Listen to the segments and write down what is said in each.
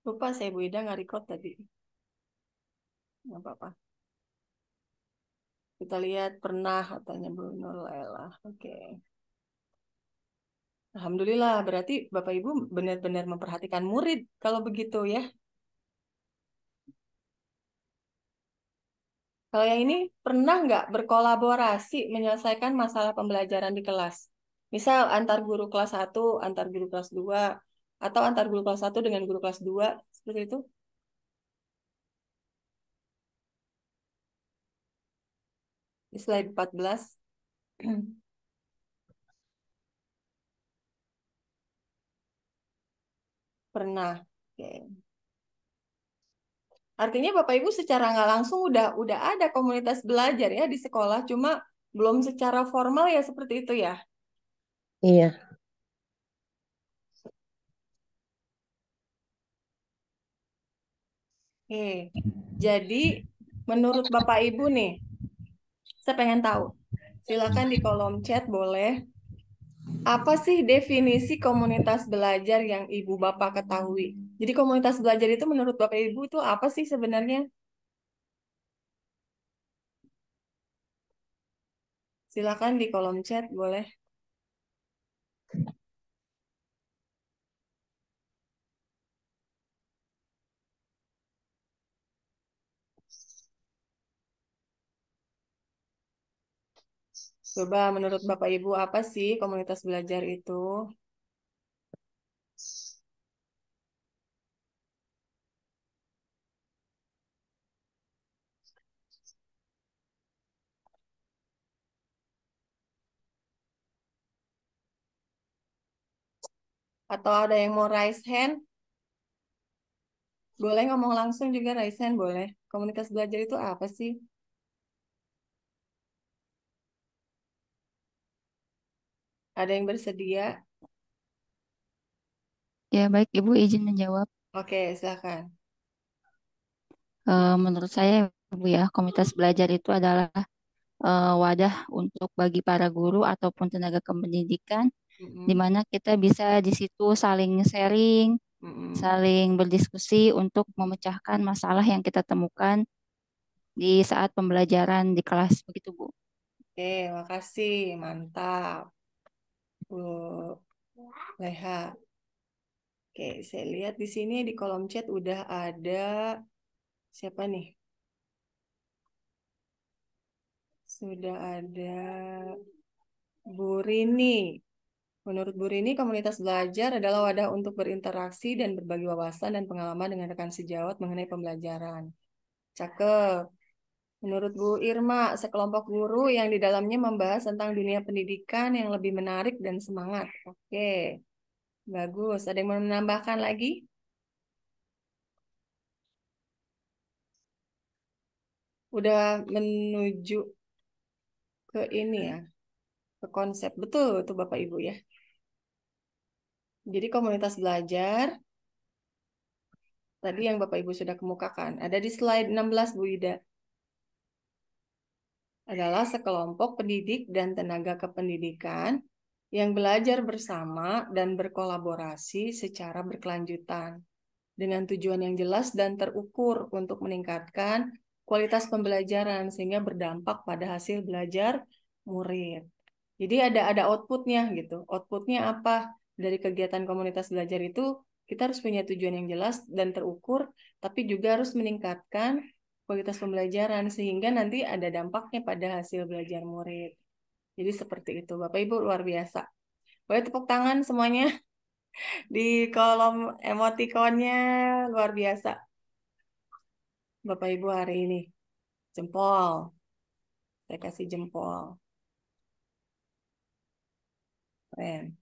Lupa saya Bu Ida nggak record tadi. Nggak apa-apa. Kita lihat pernah katanya Bu Nurlela. Oke. Alhamdulillah, berarti Bapak Ibu benar-benar memperhatikan murid kalau begitu ya. Kalau yang ini pernah nggak berkolaborasi menyelesaikan masalah pembelajaran di kelas? Misal antar guru kelas 1, antar guru kelas 2, atau antar guru kelas 1 dengan guru kelas 2, seperti itu? Di slide 14. Pernah. Oke. Artinya Bapak Ibu secara nggak langsung udah ada komunitas belajar ya di sekolah, cuma belum secara formal ya seperti itu ya. Iya. Oke. Jadi menurut Bapak Ibu nih, saya pengen tahu. Silakan di kolom chat boleh. Apa sih definisi komunitas belajar yang Ibu Bapak ketahui? Jadi komunitas belajar itu menurut Bapak Ibu itu apa sih sebenarnya? Silakan di kolom chat boleh. Coba menurut Bapak Ibu apa sih komunitas belajar itu? Atau ada yang mau raise hand? Boleh ngomong langsung juga raise hand boleh. Komunitas belajar itu apa sih? Ada yang bersedia? Ya, baik Ibu izin menjawab. Oke, silakan. Menurut saya, Ibu ya, komunitas belajar itu adalah wadah untuk bagi para guru ataupun tenaga kependidikan, di Mm-mm, mana kita bisa di situ saling sharing, mm-mm. saling berdiskusi untuk memecahkan masalah yang kita temukan di saat pembelajaran di kelas, begitu Bu. Oke, makasih. Mantap. Bu Leha. Oke, saya lihat di sini di kolom chat udah ada siapa nih? Sudah ada Bu Rini. Menurut Bu Rini, komunitas belajar adalah wadah untuk berinteraksi dan berbagi wawasan dan pengalaman dengan rekan sejawat mengenai pembelajaran. Cakep. Menurut Bu Irma, sekelompok guru yang di dalamnya membahas tentang dunia pendidikan yang lebih menarik dan semangat. Oke, bagus. Ada yang mau menambahkan lagi? Udah menuju ke ini ya, ke konsep. Betul tuh Bapak Ibu ya. Jadi komunitas belajar, tadi yang Bapak Ibu sudah kemukakan. Ada di slide 16 Bu Ida. Adalah sekelompok pendidik dan tenaga kependidikan yang belajar bersama dan berkolaborasi secara berkelanjutan dengan tujuan yang jelas dan terukur untuk meningkatkan kualitas pembelajaran sehingga berdampak pada hasil belajar murid. Jadi ada outputnya gitu. Outputnya apa dari kegiatan komunitas belajar itu? Kita harus punya tujuan yang jelas dan terukur, tapi juga harus meningkatkan kualitas pembelajaran sehingga nanti ada dampaknya pada hasil belajar murid. Jadi seperti itu, Bapak Ibu luar biasa. Boleh tepuk tangan semuanya di kolom emotikonnya luar biasa. Bapak Ibu hari ini jempol, saya kasih jempol. Keren.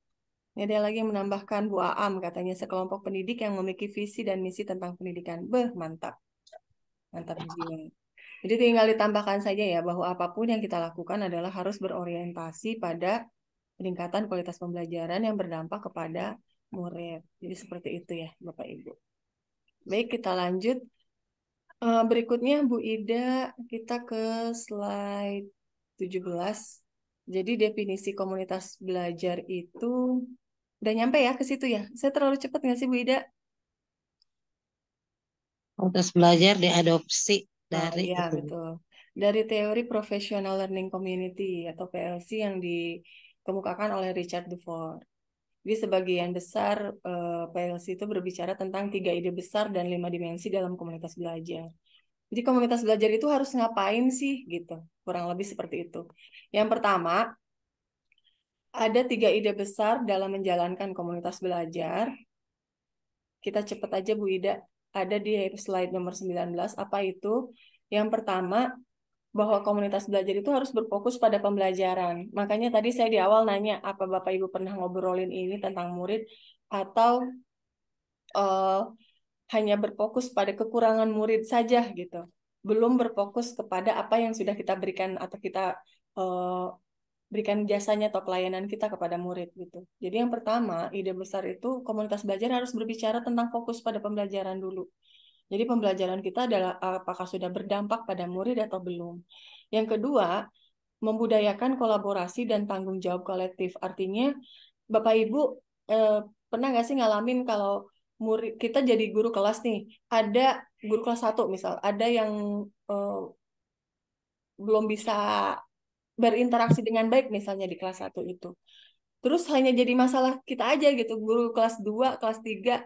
Ini ada lagi yang menambahkan Bu Aam, katanya sekelompok pendidik yang memiliki visi dan misi tentang pendidikan. Beh, mantap. Mantap jiwa. Jadi tinggal ditambahkan saja ya bahwa apapun yang kita lakukan adalah harus berorientasi pada peningkatan kualitas pembelajaran yang berdampak kepada murid. Jadi seperti itu ya Bapak Ibu. Baik, kita lanjut. Berikutnya Bu Ida, kita ke slide 17. Jadi definisi komunitas belajar itu udah nyampe ya ke situ ya. Saya terlalu cepat nggak sih Bu Ida? Komunitas belajar diadopsi Nah, dari iya itu. betul. Dari teori Professional Learning Community atau PLC yang dikemukakan oleh Richard Dufour. Jadi sebagian besar PLC itu berbicara tentang 3 ide besar dan 5 dimensi dalam komunitas belajar. Jadi komunitas belajar itu harus ngapain sih gitu, kurang lebih seperti itu. Yang pertama, ada 3 ide besar dalam menjalankan komunitas belajar. Kita cepat aja Bu Ida, ada di slide nomor 19. Apa itu? Yang pertama, bahwa komunitas belajar itu harus berfokus pada pembelajaran. Makanya tadi saya di awal nanya, apa Bapak Ibu pernah ngobrolin ini tentang murid atau eh, hanya berfokus pada kekurangan murid saja gitu. Belum berfokus kepada apa yang sudah kita berikan atau kita eh, berikan jasanya atau pelayanan kita kepada murid gitu. Jadi yang pertama, ide besar itu komunitas belajar harus berbicara tentang fokus pada pembelajaran dulu. Jadi pembelajaran kita adalah apakah sudah berdampak pada murid atau belum. Yang kedua, membudayakan kolaborasi dan tanggung jawab kolektif. Artinya, Bapak Ibu eh, pernah nggak sih ngalamin kalau murid kita jadi guru kelas nih, ada guru kelas 1 misal, ada yang eh, belum bisa berinteraksi dengan baik misalnya di kelas 1 itu. Terus hanya jadi masalah kita aja gitu, guru kelas 2 kelas 3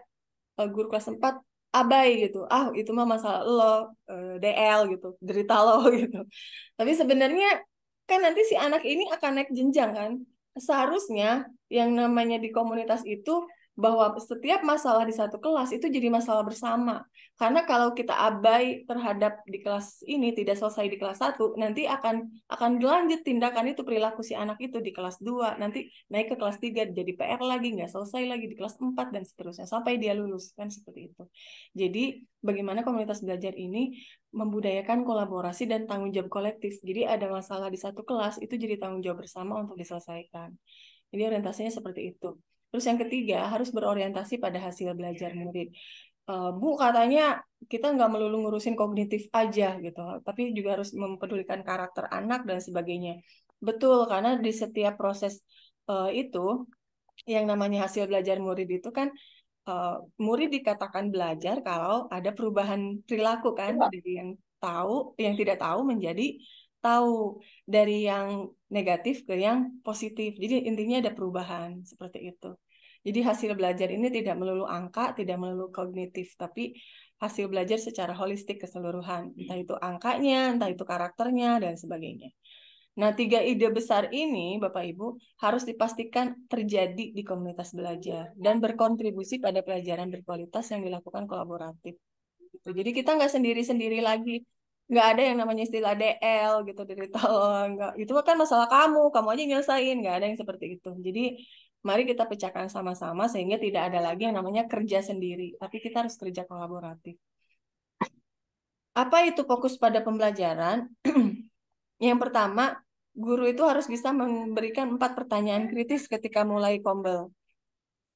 guru kelas 4 abai gitu. Ah, itu mah masalah lo, DL gitu, derita lo gitu. Tapi sebenarnya kan nanti si anak ini akan naik jenjang kan. Seharusnya yang namanya di komunitas itu bahwa setiap masalah di satu kelas itu jadi masalah bersama. Karena kalau kita abai terhadap di kelas ini tidak selesai di kelas 1, nanti akan berlanjut tindakan itu perilaku si anak itu di kelas 2, nanti naik ke kelas 3 jadi PR lagi, nggak selesai lagi di kelas 4 dan seterusnya sampai dia lulus kan seperti itu. Jadi bagaimana komunitas belajar ini membudayakan kolaborasi dan tanggung jawab kolektif. Jadi ada masalah di satu kelas, itu jadi tanggung jawab bersama untuk diselesaikan. Jadi orientasinya seperti itu. Terus yang ketiga, harus berorientasi pada hasil belajar murid. Bu, katanya kita nggak melulu ngurusin kognitif aja gitu, tapi juga harus mempedulikan karakter anak dan sebagainya. Betul, karena di setiap proses itu, yang namanya hasil belajar murid itu kan murid dikatakan belajar kalau ada perubahan perilaku kan dari yang tahu, yang tidak tahu menjadi tahu, dari yang negatif ke yang positif. Jadi intinya ada perubahan seperti itu. Jadi hasil belajar ini tidak melulu angka, tidak melulu kognitif, tapi hasil belajar secara holistik keseluruhan. Entah itu angkanya, entah itu karakternya, dan sebagainya. Nah, 3 ide besar ini, Bapak Ibu, harus dipastikan terjadi di komunitas belajar dan berkontribusi pada pelajaran berkualitas yang dilakukan kolaboratif. Gitu. Jadi kita nggak sendiri-sendiri lagi. Nggak ada yang namanya istilah DL gitu dari tolong. Nggak. Itu kan masalah kamu aja yang nyelesain. Nggak ada yang seperti itu. Jadi mari kita pecahkan sama-sama sehingga tidak ada lagi yang namanya kerja sendiri. Tapi kita harus kerja kolaboratif. Apa itu fokus pada pembelajaran? Yang pertama, guru itu harus bisa memberikan 4 pertanyaan kritis ketika mulai kombel.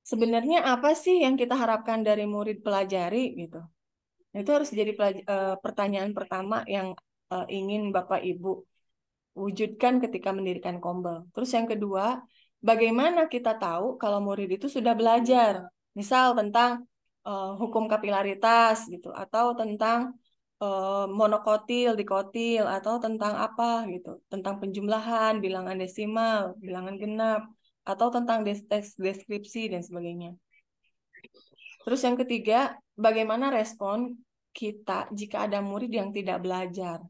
Sebenarnya apa sih yang kita harapkan dari murid pelajari gitu? Itu harus jadi pertanyaan pertama yang ingin Bapak Ibu wujudkan ketika mendirikan kombel. Terus yang kedua, bagaimana kita tahu kalau murid itu sudah belajar? Misal tentang hukum kapilaritas gitu, atau tentang monokotil, dikotil, atau tentang apa gitu, tentang penjumlahan, bilangan desimal, bilangan genap, atau tentang teks deskripsi dan sebagainya. Terus yang ketiga, bagaimana respon kita jika ada murid yang tidak belajar?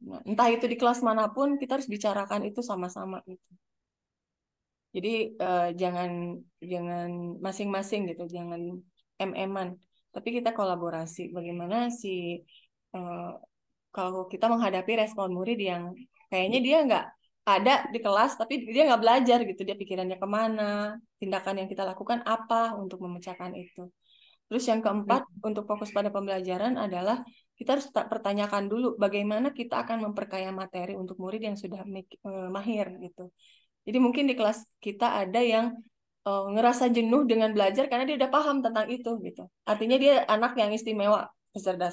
Nah, entah itu di kelas manapun, kita harus bicarakan itu sama-sama gitu. Jadi jangan jangan masing-masing gitu, jangan em-eman, tapi kita kolaborasi. Bagaimana eh, kalau kita menghadapi respon murid yang kayaknya dia nggak ada di kelas, tapi dia nggak belajar gitu, dia pikirannya kemana, tindakan yang kita lakukan apa untuk memecahkan itu. Terus yang keempat, untuk fokus pada pembelajaran adalah kita harus pertanyakan dulu bagaimana kita akan memperkaya materi untuk murid yang sudah mahir gitu. Jadi mungkin di kelas kita ada yang ngerasa jenuh dengan belajar karena dia udah paham tentang itu gitu. Artinya dia anak yang istimewa secara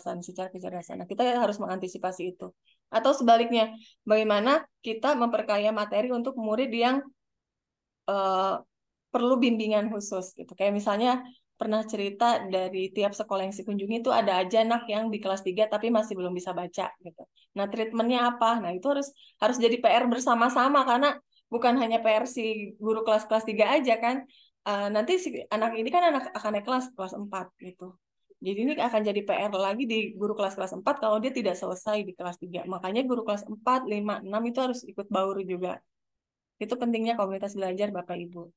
kecerdasan. Nah, kita harus mengantisipasi itu. Atau sebaliknya, bagaimana kita memperkaya materi untuk murid yang perlu bimbingan khusus gitu. Kayak misalnya pernah cerita dari tiap sekolah yang dikunjungi itu ada aja anak yang di kelas 3 tapi masih belum bisa baca gitu. Nah, treatmentnya apa? Nah, itu harus jadi PR bersama-sama karena bukan hanya PR si guru kelas 3 aja kan. Nanti si anak ini kan akan naik kelas 4 gitu. Jadi ini akan jadi PR lagi di guru kelas 4 kalau dia tidak selesai di kelas 3. Makanya guru kelas 4, 5, 6 itu harus ikut baur juga. Itu pentingnya komunitas belajar Bapak Ibu.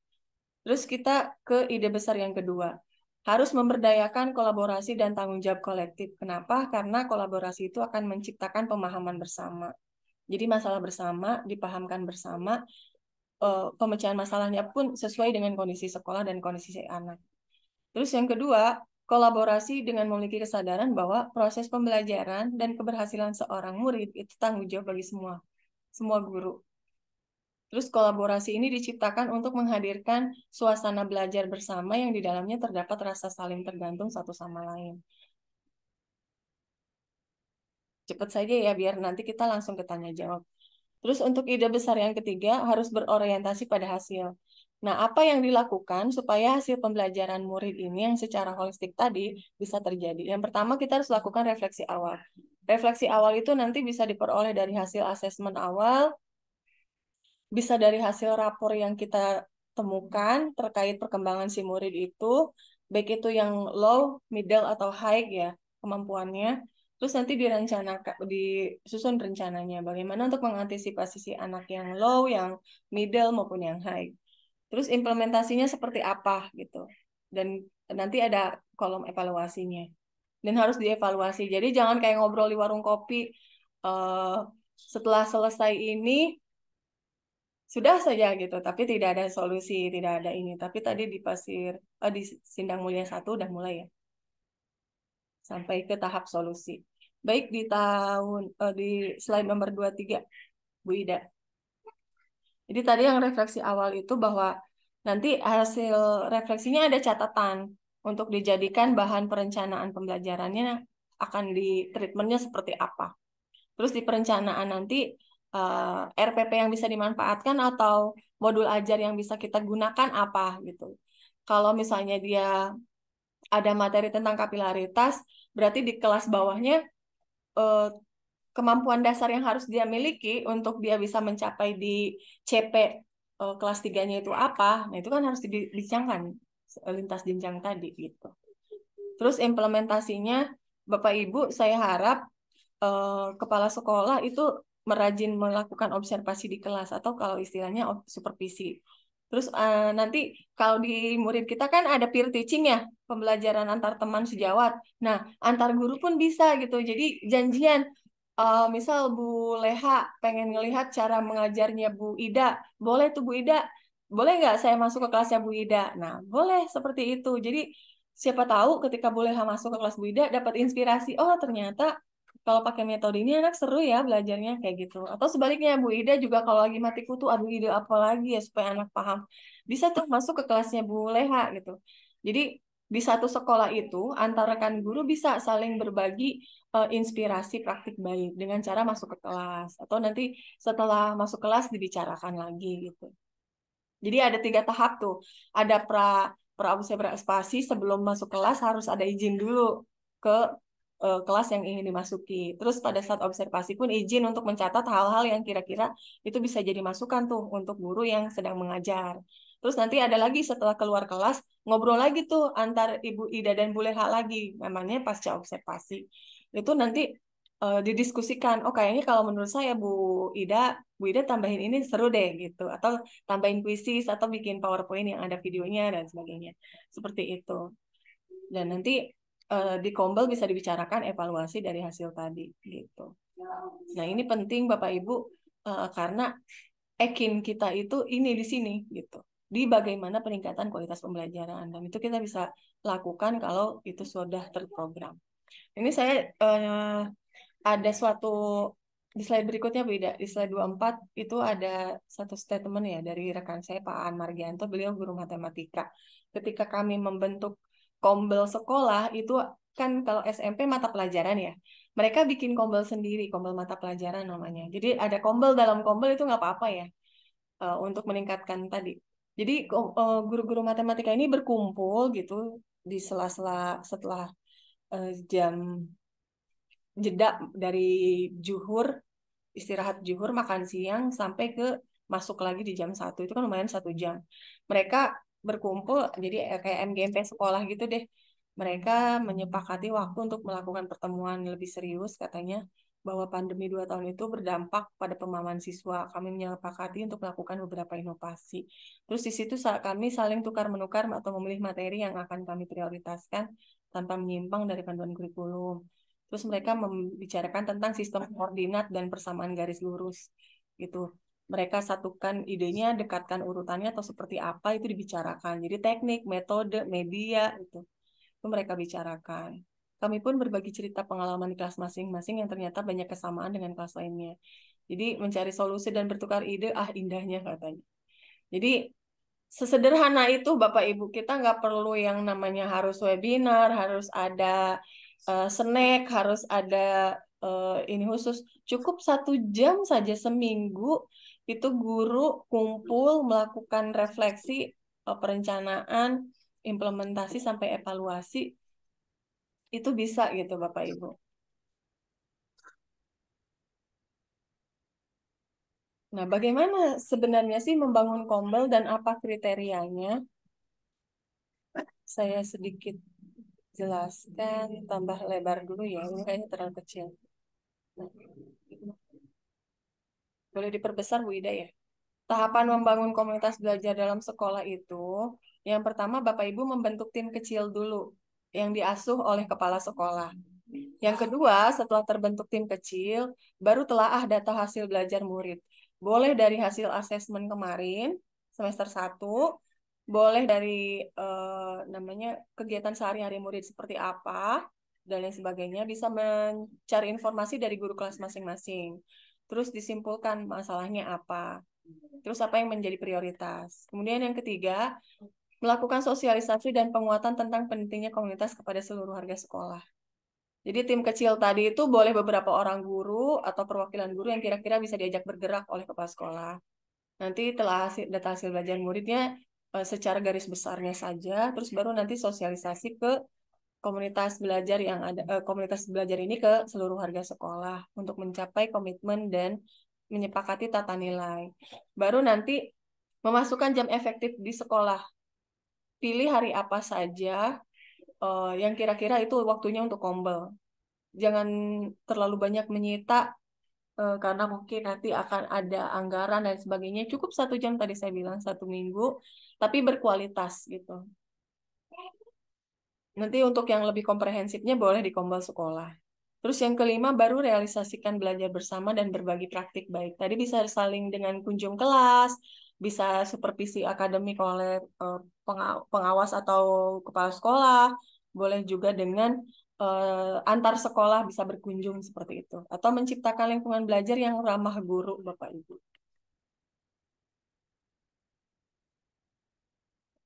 Terus kita ke ide besar yang kedua. Harus memberdayakan kolaborasi dan tanggung jawab kolektif. Kenapa? Karena kolaborasi itu akan menciptakan pemahaman bersama. Jadi masalah bersama, dipahamkan bersama, pemecahan masalahnya pun sesuai dengan kondisi sekolah dan kondisi anak. Terus yang kedua, kolaborasi dengan memiliki kesadaran bahwa proses pembelajaran dan keberhasilan seorang murid itu tanggung jawab bagi semua guru. Terus kolaborasi ini diciptakan untuk menghadirkan suasana belajar bersama yang di dalamnya terdapat rasa saling tergantung satu sama lain. Cepat saja ya, biar nanti kita langsung ke tanya jawab. Terus untuk ide besar yang ketiga, harus berorientasi pada hasil. Nah, apa yang dilakukan supaya hasil pembelajaran murid ini yang secara holistik tadi bisa terjadi? Yang pertama, kita harus lakukan refleksi awal. Refleksi awal itu nanti bisa diperoleh dari hasil asesmen awal, bisa dari hasil rapor yang kita temukan terkait perkembangan si murid itu, baik itu yang low, middle, atau high ya kemampuannya. Terus nanti disusun rencananya bagaimana untuk mengantisipasi si anak yang low, yang middle maupun yang high. Terus implementasinya seperti apa gitu. Dan nanti ada kolom evaluasinya. Dan harus dievaluasi. Jadi jangan kayak ngobrol di warung kopi. Setelah selesai ini sudah saja gitu, tapi tidak ada solusi, tidak ada ini. Tapi tadi di Sindang Mulia 1 udah mulai ya, sampai ke tahap solusi. Baik di slide nomor 23, Bu Ida. Jadi tadi yang refleksi awal itu bahwa nanti hasil refleksinya ada catatan untuk dijadikan bahan perencanaan pembelajarannya akan di treatmentnya seperti apa. Terus di perencanaan nanti RPP yang bisa dimanfaatkan atau modul ajar yang bisa kita gunakan apa gitu. Kalau misalnya dia ada materi tentang kapilaritas, berarti di kelas bawahnya kemampuan dasar yang harus dia miliki untuk dia bisa mencapai di CP kelas 3-nya itu apa. Nah, itu kan harus dibincangkan lintas jenjang tadi gitu. Terus implementasinya Bapak Ibu, saya harap kepala sekolah itu merajin melakukan observasi di kelas atau kalau istilahnya supervisi. Terus nanti kalau di murid kita kan ada peer teaching ya, pembelajaran antar teman sejawat. Nah, antar guru pun bisa gitu. Jadi janjian, misal Bu Leha pengen ngelihat cara mengajarnya Bu Ida, boleh tuh Bu Ida, boleh nggak saya masuk ke kelasnya Bu Ida? Nah, boleh seperti itu. Jadi siapa tahu ketika Bu Leha masuk ke kelas Bu Ida dapat inspirasi, oh ternyata kalau pakai metode ini anak seru ya belajarnya kayak gitu. Atau sebaliknya Bu Ida juga kalau lagi mati kutu, aduh ide apa lagi ya supaya anak paham. Bisa tuh masuk ke kelasnya Bu Leha gitu. Jadi di satu sekolah itu antara rekan guru bisa saling berbagi inspirasi praktik baik dengan cara masuk ke kelas atau nanti setelah masuk kelas dibicarakan lagi gitu. Jadi ada 3 tahap tuh. Ada pra-observasi sebelum masuk kelas harus ada izin dulu ke kelas yang ingin dimasuki. Terus pada saat observasi pun izin untuk mencatat hal-hal yang kira-kira itu bisa jadi masukan tuh untuk guru yang sedang mengajar. Terus nanti ada lagi setelah keluar kelas, ngobrol lagi tuh antar Ibu Ida dan Bu Leha lagi, namanya pasca observasi. Itu nanti didiskusikan, oh kayaknya kalau menurut saya Bu Ida tambahin ini seru deh gitu. Atau tambahin kuisis atau bikin PowerPoint yang ada videonya dan sebagainya. Seperti itu. Dan nanti di Kombel bisa dibicarakan evaluasi dari hasil tadi gitu. Nah, ini penting Bapak Ibu karena ekin kita itu ini di sini gitu. Di bagaimana peningkatan kualitas pembelajaran dan itu kita bisa lakukan kalau itu sudah terprogram. Ini saya ada suatu di slide berikutnya Bu Ida, di slide 24 itu ada satu statement ya dari rekan saya Pak An Margianto, beliau guru matematika. Ketika kami membentuk kombel sekolah itu kan kalau SMP mata pelajaran ya, mereka bikin kombel sendiri, kombel mata pelajaran namanya. Jadi ada kombel dalam kombel itu nggak apa-apa ya untuk meningkatkan tadi Jadi guru-guru matematika ini berkumpul gitu di sela-sela setelah jam jeda dari zuhur, istirahat zuhur, makan siang sampai ke masuk lagi di jam 1. Itu kan lumayan 1 jam. Mereka berkumpul jadi kayak MGMP sekolah gitu deh. Mereka menyepakati waktu untuk melakukan pertemuan lebih serius, katanya bahwa pandemi 2 tahun itu berdampak pada pemahaman siswa. Kami menyepakati untuk melakukan beberapa inovasi. Terus di situ kami saling tukar-menukar atau memilih materi yang akan kami prioritaskan tanpa menyimpang dari panduan kurikulum. Terus mereka membicarakan tentang sistem koordinat dan persamaan garis lurus gitu. Mereka satukan idenya, dekatkan urutannya atau seperti apa itu dibicarakan. Jadi teknik, metode, media itu mereka bicarakan. Kami pun berbagi cerita pengalaman di kelas masing-masing yang ternyata banyak kesamaan dengan kelas lainnya. Jadi mencari solusi dan bertukar ide, indahnya katanya. Jadi sesederhana itu Bapak Ibu, kita nggak perlu yang namanya harus webinar, harus ada snack, harus ada ini khusus. Cukup 1 jam saja seminggu itu guru kumpul melakukan refleksi, perencanaan, implementasi sampai evaluasi itu bisa gitu Bapak Ibu. Nah, bagaimana sebenarnya sih membangun Kombel dan apa kriterianya? Saya sedikit jelaskan, tambah lebar dulu ya, ini kayaknya terlalu kecil. Nah, boleh diperbesar Bu Ida ya? Tahapan membangun komunitas belajar dalam sekolah itu, yang pertama Bapak Ibu membentuk tim kecil dulu, yang diasuh oleh kepala sekolah. Yang kedua, setelah terbentuk tim kecil, baru telaah data hasil belajar murid. Boleh dari hasil asesmen kemarin, semester 1, boleh dari namanya kegiatan sehari-hari murid seperti apa, dan lain sebagainya, bisa mencari informasi dari guru kelas masing-masing. Terus disimpulkan masalahnya apa. Terus apa yang menjadi prioritas. Kemudian yang ketiga, melakukan sosialisasi dan penguatan tentang pentingnya komunitas kepada seluruh warga sekolah. Jadi tim kecil tadi itu boleh beberapa orang guru atau perwakilan guru yang kira-kira bisa diajak bergerak oleh kepala sekolah. Nanti telah data hasil belajar muridnya secara garis besarnya saja, terus baru nanti sosialisasi ke komunitas belajar yang ada, komunitas belajar ini ke seluruh warga sekolah untuk mencapai komitmen dan menyepakati tata nilai. Baru nanti memasukkan jam efektif di sekolah. Pilih hari apa saja yang kira-kira itu waktunya untuk kombel. Jangan terlalu banyak menyita karena mungkin nanti akan ada anggaran dan sebagainya. Cukup 1 jam tadi saya bilang 1 minggu, tapi berkualitas gitu. Nanti untuk yang lebih komprehensifnya boleh di kombel sekolah. Terus yang kelima baru realisasikan belajar bersama dan berbagi praktik baik. Tadi bisa saling dengan kunjung kelas, bisa supervisi akademik oleh pengawas atau kepala sekolah, boleh juga dengan antar sekolah bisa berkunjung seperti itu. Atau menciptakan lingkungan belajar yang ramah guru, Bapak Ibu.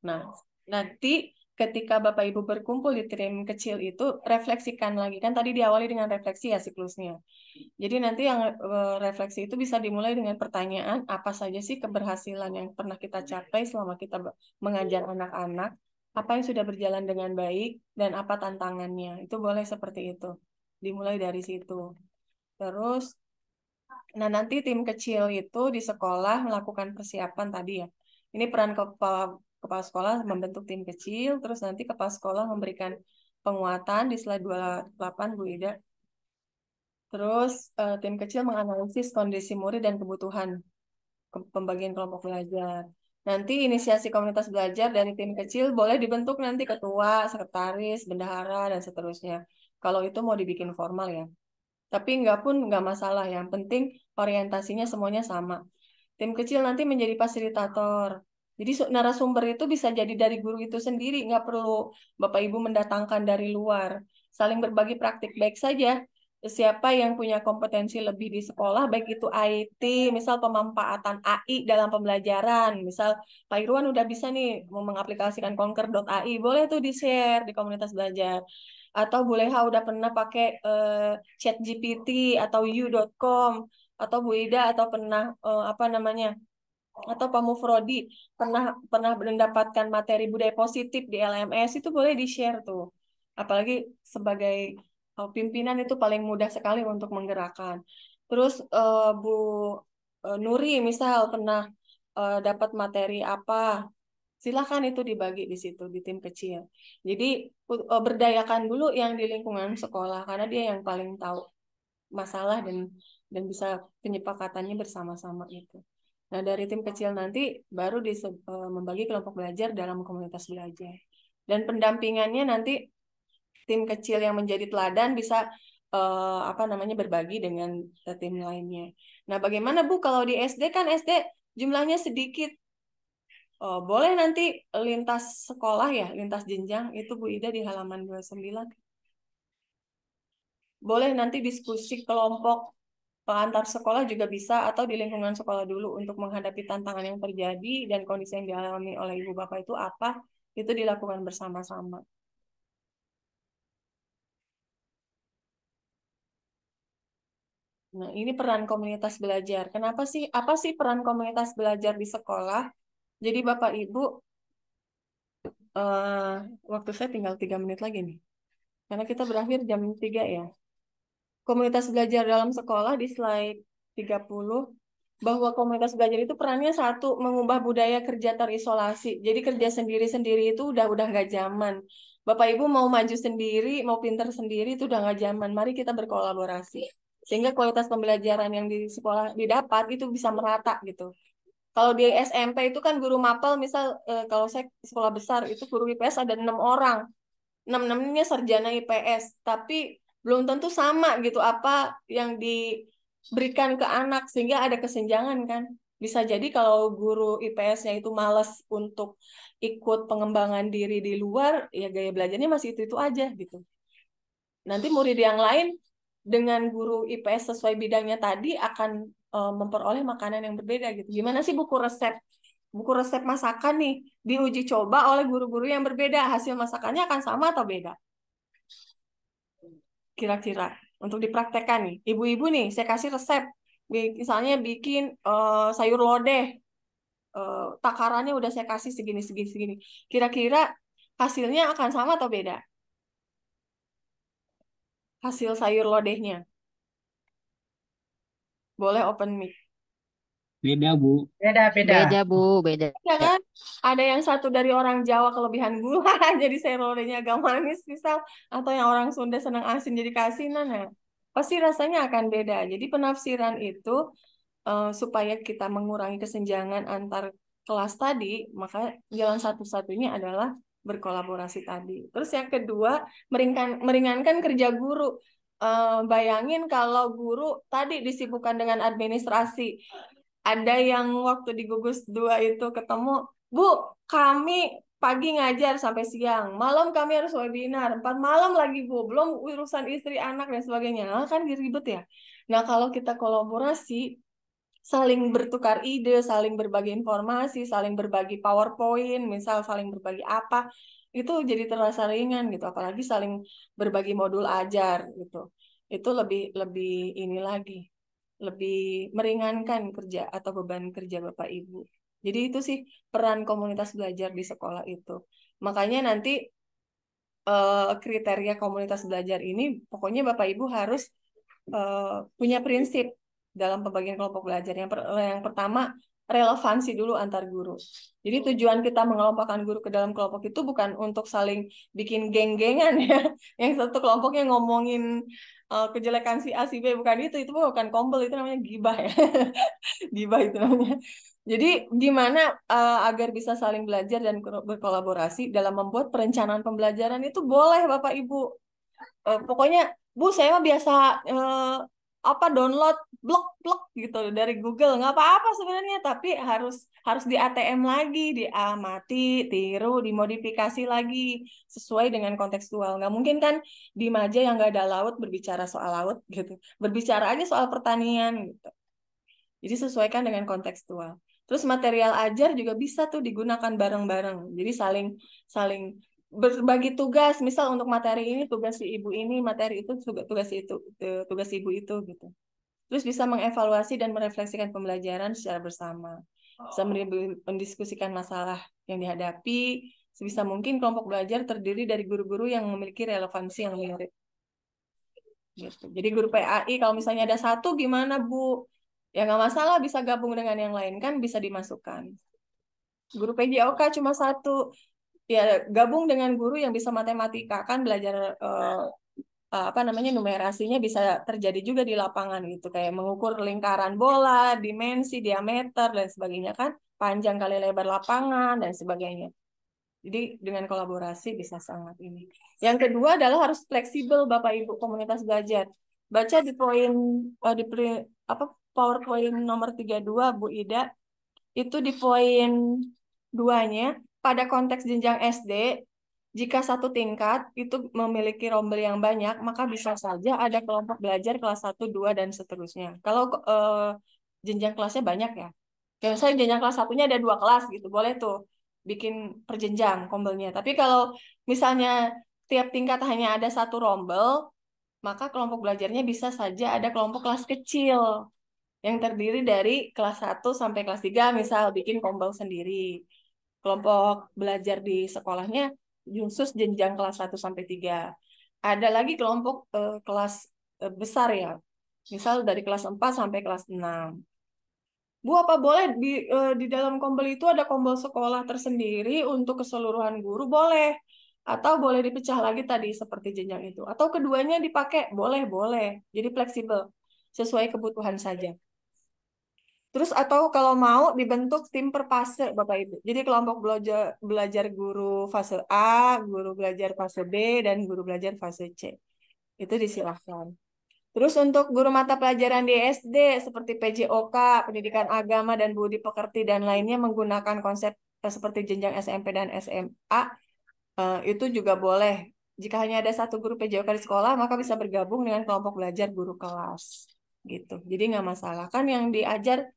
Nah, nanti ketika Bapak Ibu berkumpul di tim kecil itu, refleksikan lagi. Kan tadi diawali dengan refleksi ya siklusnya. Jadi nanti yang refleksi itu bisa dimulai dengan pertanyaan, apa saja sih keberhasilan yang pernah kita capai selama kita mengajar anak-anak, apa yang sudah berjalan dengan baik, dan apa tantangannya. Itu boleh seperti itu. Dimulai dari situ. Terus, nah nanti tim kecil itu di sekolah melakukan persiapan tadi ya. Ini peran kepala sekolah membentuk tim kecil, terus nanti kepala sekolah memberikan penguatan di slide 28 Bu Ida. Terus tim kecil menganalisis kondisi murid dan kebutuhan pembagian kelompok belajar. Nanti inisiasi komunitas belajar dari tim kecil boleh dibentuk nanti ketua, sekretaris, bendahara, dan seterusnya. Kalau itu mau dibikin formal ya. Tapi nggak pun nggak masalah. Yang penting orientasinya semuanya sama. Tim kecil nanti menjadi fasilitator. Jadi narasumber itu bisa jadi dari guru itu sendiri, nggak perlu Bapak Ibu mendatangkan dari luar. Saling berbagi praktik baik saja. Siapa yang punya kompetensi lebih di sekolah, baik itu IT, misal pemanfaatan AI dalam pembelajaran. Misal Pak Irwan udah bisa nih mau mengaplikasikan Conquer.ai, boleh tuh di-share di komunitas belajar. Atau Bu Leha udah pernah pakai ChatGPT atau you.com, atau Bu Ida atau pernah apa namanya atau Pak Mufrodi pernah mendapatkan materi budaya positif di LMS, itu boleh di-share tuh. Apalagi sebagai pimpinan itu paling mudah sekali untuk menggerakkan. Terus Bu Nuri misal pernah dapat materi apa, silakan itu dibagi di situ di tim kecil. Jadi berdayakan dulu yang di lingkungan sekolah karena dia yang paling tahu masalah dan bisa penyepakatannya bersama-sama itu. Nah, dari tim kecil nanti baru membagi kelompok belajar dalam komunitas belajar. Dan pendampingannya nanti tim kecil yang menjadi teladan bisa berbagi dengan tim lainnya. Nah, bagaimana Bu kalau di SD kan SD jumlahnya sedikit. Boleh nanti lintas sekolah ya, lintas jenjang itu Bu Ida di halaman 29. Boleh nanti diskusi kelompok antar sekolah juga bisa atau di lingkungan sekolah dulu untuk menghadapi tantangan yang terjadi dan kondisi yang dialami oleh ibu bapak itu apa, itu dilakukan bersama-sama. Nah, ini peran komunitas belajar. Apa sih peran komunitas belajar di sekolah? Jadi Bapak Ibu, waktu saya tinggal 3 menit lagi nih. Karena kita berakhir jam 3 ya. Komunitas belajar dalam sekolah di slide 30, bahwa komunitas belajar itu perannya satu, mengubah budaya kerja terisolasi. Jadi kerja sendiri-sendiri itu udah nggak zaman. Bapak Ibu mau maju sendiri, mau pinter sendiri itu udah nggak zaman. Mari kita berkolaborasi. Sehingga kualitas pembelajaran yang di sekolah didapat itu bisa merata gitu. Kalau di SMP itu kan guru mapel, misal kalau saya sekolah besar itu guru IPS ada 6 orang. 6-6-nya sarjana IPS, tapi belum tentu sama gitu apa yang diberikan ke anak sehingga ada kesenjangan kan. Bisa jadi kalau guru IPS-nya itu malas untuk ikut pengembangan diri di luar, ya gaya belajarnya masih itu-itu aja gitu. Nanti murid yang lain dengan guru IPS sesuai bidangnya tadi akan memperoleh makanan yang berbeda gitu. Gimana sih buku resep masakan nih diuji coba oleh guru-guru yang berbeda, hasil masakannya akan sama atau beda? Kira-kira untuk dipraktekkan nih, ibu-ibu nih, saya kasih resep, misalnya bikin sayur lodeh, takarannya udah saya kasih segini segini segini. Kira-kira hasilnya akan sama atau beda? Hasil sayur lodehnya. Boleh open mic. Beda, Bu. Beda, Bu, beda. Ya kan? Ada yang satu dari orang Jawa kelebihan gula, jadi sayur lodehnya agak manis misal, atau yang orang Sunda senang asin jadi keasinan ya. Pasti rasanya akan beda. Jadi penafsiran itu supaya kita mengurangi kesenjangan antar kelas tadi, maka jalan satu-satunya adalah berkolaborasi tadi. Terus yang kedua, meringankan kerja guru. Bayangin kalau guru tadi disibukkan dengan administrasi. Ada yang waktu di gugus 2 itu ketemu, Bu, kami pagi ngajar sampai siang, malam kami harus webinar, 4 malam lagi Bu, belum urusan istri, anak, dan sebagainya. Kan ribet ya. Nah, kalau kita kolaborasi, saling bertukar ide, saling berbagi informasi, saling berbagi PowerPoint, misal saling berbagi apa, itu jadi terasa ringan gitu. Apalagi saling berbagi modul ajar gitu. Itu lebih lebih ini lagi, lebih meringankan kerja atau beban kerja Bapak Ibu. Jadi itu sih peran komunitas belajar di sekolah itu. Makanya nanti kriteria komunitas belajar ini, pokoknya Bapak Ibu harus punya prinsip dalam pembagian kelompok belajar. Yang pertama, relevansi dulu antar guru. Jadi tujuan kita mengelompokkan guru ke dalam kelompok itu bukan untuk saling bikin geng-gengan ya. Yang satu kelompoknya ngomongin kejelekan si A si B, bukan itu bukan kombel, itu namanya gibah ya. Gibah itu namanya. Jadi gimana agar bisa saling belajar dan berkolaborasi dalam membuat perencanaan pembelajaran itu boleh Bapak Ibu. Pokoknya Bu saya mah biasa download blok-blok gitu dari Google, nggak apa-apa sebenarnya, tapi harus di ATM lagi, diamati, tiru, dimodifikasi lagi sesuai dengan kontekstual. Nggak mungkin kan di Maja yang nggak ada laut berbicara soal laut gitu, berbicara aja soal pertanian gitu. Jadi sesuaikan dengan kontekstual. Terus material ajar juga bisa tuh digunakan bareng-bareng. Jadi saling saling berbagi tugas. Misal untuk materi ini tugas si ibu ini, materi itu tugas itu, tugas ibu itu gitu. Terus bisa mengevaluasi dan merefleksikan pembelajaran secara bersama. bisa mendiskusikan masalah yang dihadapi. Sebisa mungkin kelompok belajar terdiri dari guru-guru yang memiliki relevansi yang mirip. Gitu. Jadi guru PAI kalau misalnya ada satu gimana Bu? Ya nggak masalah, bisa gabung dengan yang lain kan, bisa dimasukkan. Guru PJOK cuma satu, ya gabung dengan guru yang bisa matematika kan, belajar apa namanya, numerasinya bisa terjadi juga di lapangan gitu, kayak mengukur lingkaran bola, dimensi, diameter dan sebagainya kan, panjang kali lebar lapangan dan sebagainya. Jadi dengan kolaborasi bisa sangat ini. Yang kedua adalah harus fleksibel Bapak Ibu komunitas belajar. Baca di poin apa PowerPoint nomor 32 Bu Ida, itu di poin 2-nya, pada konteks jenjang SD, jika satu tingkat itu memiliki rombel yang banyak, maka bisa saja ada kelompok belajar kelas 1, 2, dan seterusnya. Kalau jenjang kelasnya banyak ya. Kayak misalnya jenjang kelas satunya ada 2 kelas gitu, boleh tuh bikin perjenjang rombelnya. Tapi kalau misalnya tiap tingkat hanya ada satu rombel, maka kelompok belajarnya bisa saja ada kelompok kelas kecil yang terdiri dari kelas 1 sampai kelas 3, misal bikin rombel sendiri. Kelompok belajar di sekolahnya khusus jenjang kelas 1 sampai 3. Ada lagi kelompok kelas besar ya. Misal dari kelas 4 sampai kelas 6. Bu, apa boleh di dalam kombel itu ada kombel sekolah tersendiri untuk keseluruhan guru? Boleh. Atau boleh dipecah lagi tadi seperti jenjang itu. Atau keduanya dipakai? Boleh, boleh. Jadi fleksibel. Sesuai kebutuhan saja. Terus atau kalau mau dibentuk tim per fase, Bapak Ibu. Jadi kelompok belajar guru fase A, guru belajar fase B, dan guru belajar fase C. Itu disilahkan. Terus untuk guru mata pelajaran di SD seperti PJOK, Pendidikan Agama dan Budi Pekerti dan lainnya menggunakan konsep seperti jenjang SMP dan SMA, itu juga boleh. Jika hanya ada satu guru PJOK di sekolah, maka bisa bergabung dengan kelompok belajar guru kelas. Gitu. Jadi nggak masalah. Kan yang diajar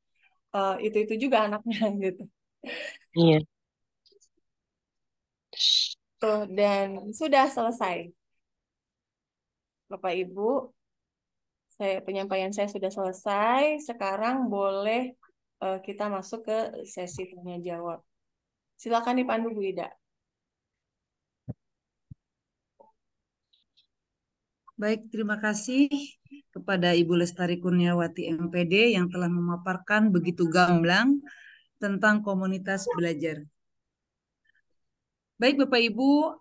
itu juga anaknya gitu. Iya. Tuh, dan sudah selesai. Bapak Ibu, penyampaian saya sudah selesai. Sekarang boleh kita masuk ke sesi tanya jawab. Silakan dipandu Bu Ida. Baik, terima kasih kepada Ibu Lestari Kurniawati MPD yang telah memaparkan begitu gamblang tentang komunitas belajar. Baik Bapak Ibu,